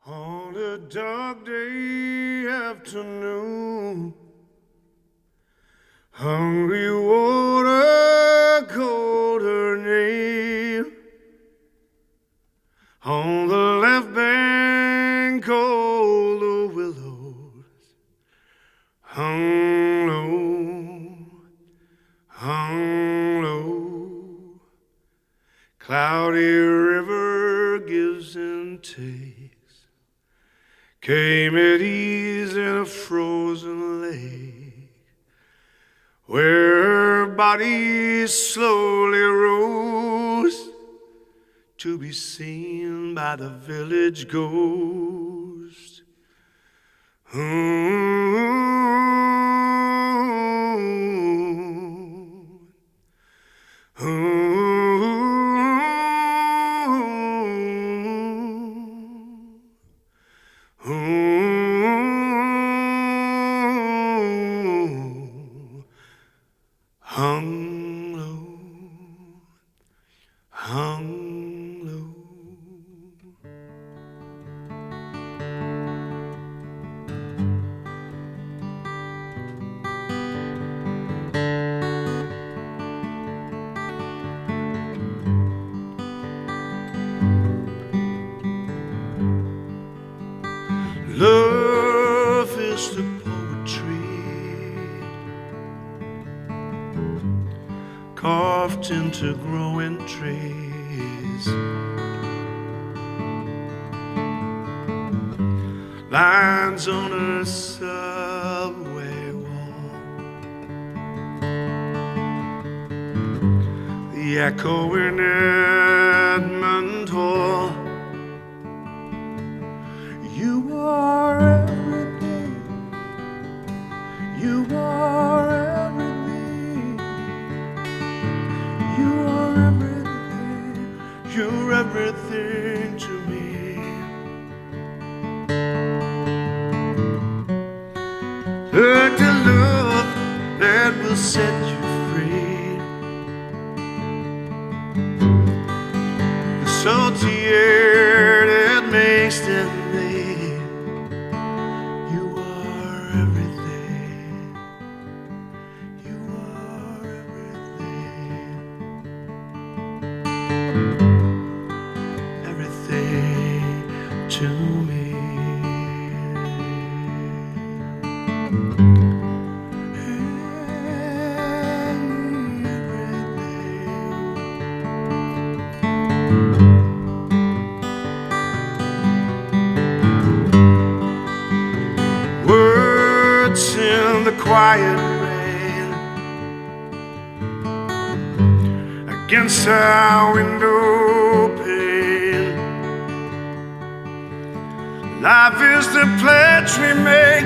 On a dark day afternoon, hungry water called her name. On the left bank, all the willows hung low. Cloudy river gives and takes, came at ease in a frozen lake, where her body slowly rose to be seen by the village ghost. Hung low. Love is the poetry carved into growing trees, lines on a subway wall, the echo in Edmund Hall. You are everything, you are everything, you are everything, you're everything to me. Look to love that will set you free, the salty air that makes them bleed. You are everything, you are everything, everything to me. Words in the quiet rain against our window pane. Life is the pledge we make,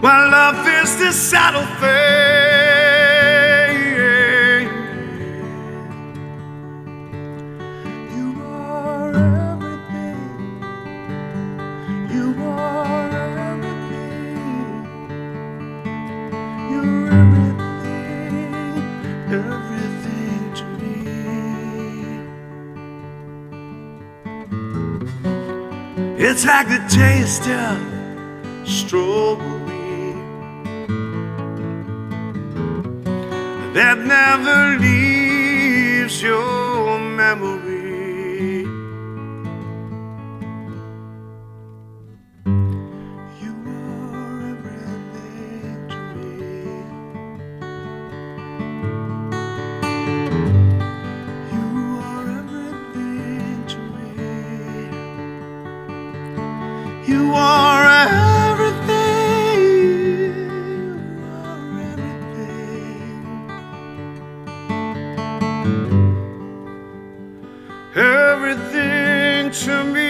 while love is the saddle fade. You are everything, you are everything, you're everything, everything to me. It's like the taste of strawberry that never leaves your memory. You are everything to me. You are everything to me. You are everything, you are everything, everything to me.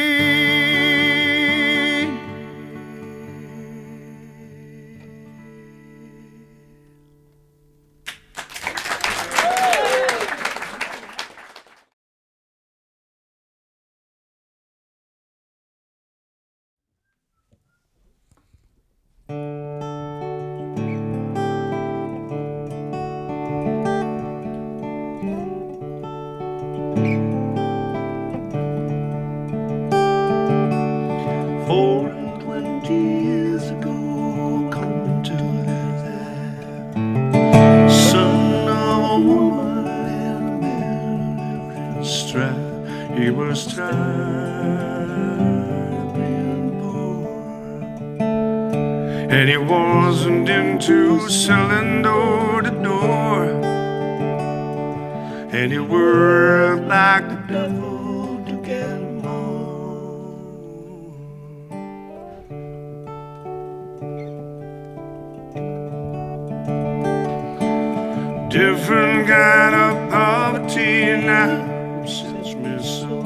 he was tired of being poor, and he wasn't into selling door to door, and he worked like the devil to get more. Different kind of poverty now sets me so.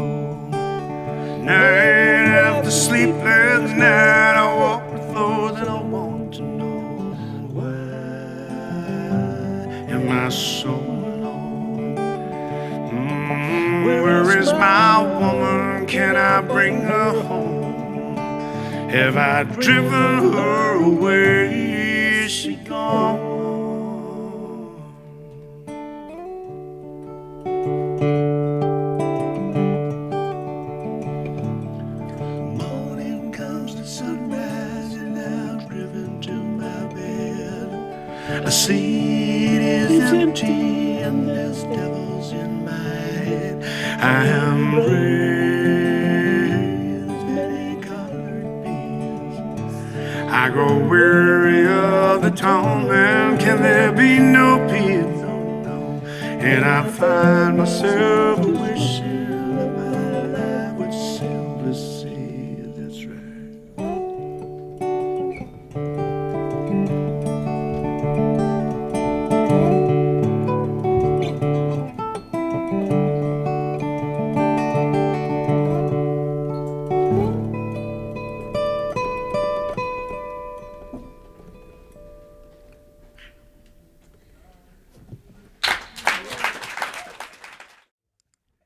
Night after sleepless night, I walk the floors and I want to know, why am I so alone? Where is my woman? Can I bring her home? Have I driven her away? Is she gone? I see it is empty and there's devils in my head. I am raised many colored beans. I grow weary of the torment. Can there be no peace? No, no. And I find myself wishing that my life would simply see. That's right.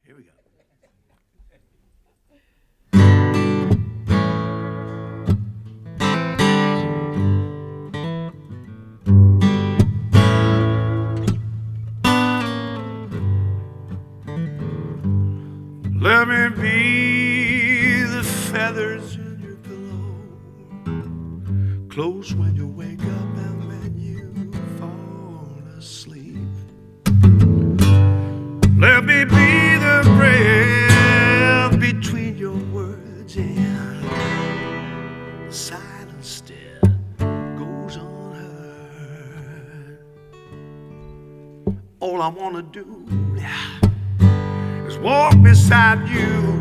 Here we go. Let me be the feathers in your pillow, close when you wake up and when you fall asleep. Let me be the breath between your words and the silence still goes unheard. All I wanna do is walk beside you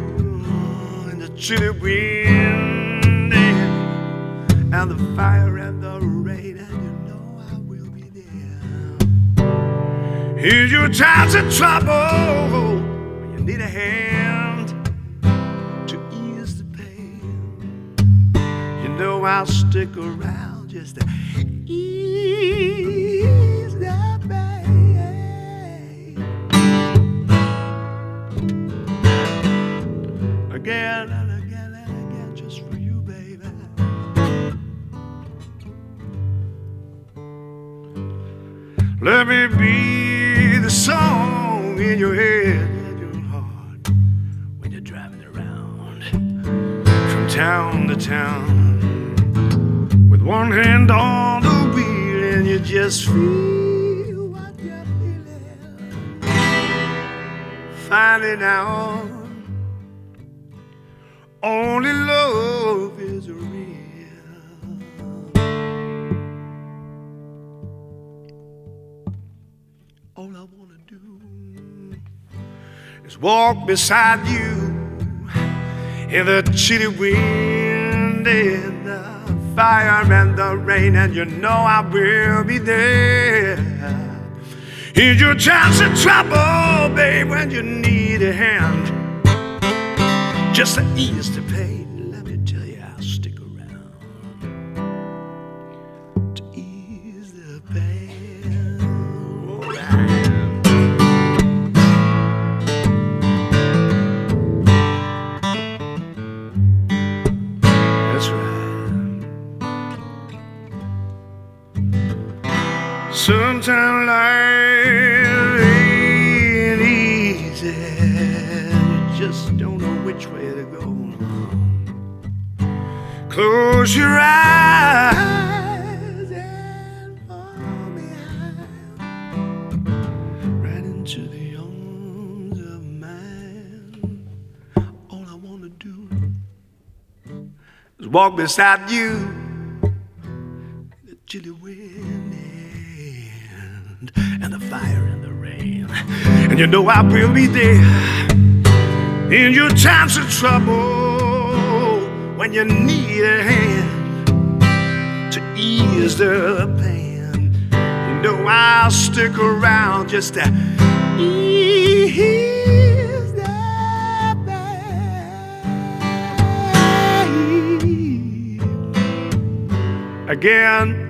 in the chilly wind and the fire and the rain, and you know I will be there. In your times of trouble, when you need a hand to ease the pain, you know I'll stick around just to ease the pain. Again and again and again, just for you, baby. Let me be the song in your head and your heart when you're driving around from town to town with one hand on the wheel, and you just feel what you're feeling, finding out only love is real. All I wanna do is walk beside you in the chilly wind, in the fire and the rain, and you know I will be there. In your times of trouble, babe, when you need a hand just to ease the pain, let me tell you, I'll stick around to ease the pain. All right. That's right. Sometimes life ain't easy. Just don't know which way to go. Close your eyes and fall behind, right into the arms of mine. walk beside you, the chilly wind and the fire and the rain. And you know I will be there in your times of trouble, when you need a hand to ease the pain. You know I'll stick around just to ease the pain. Again,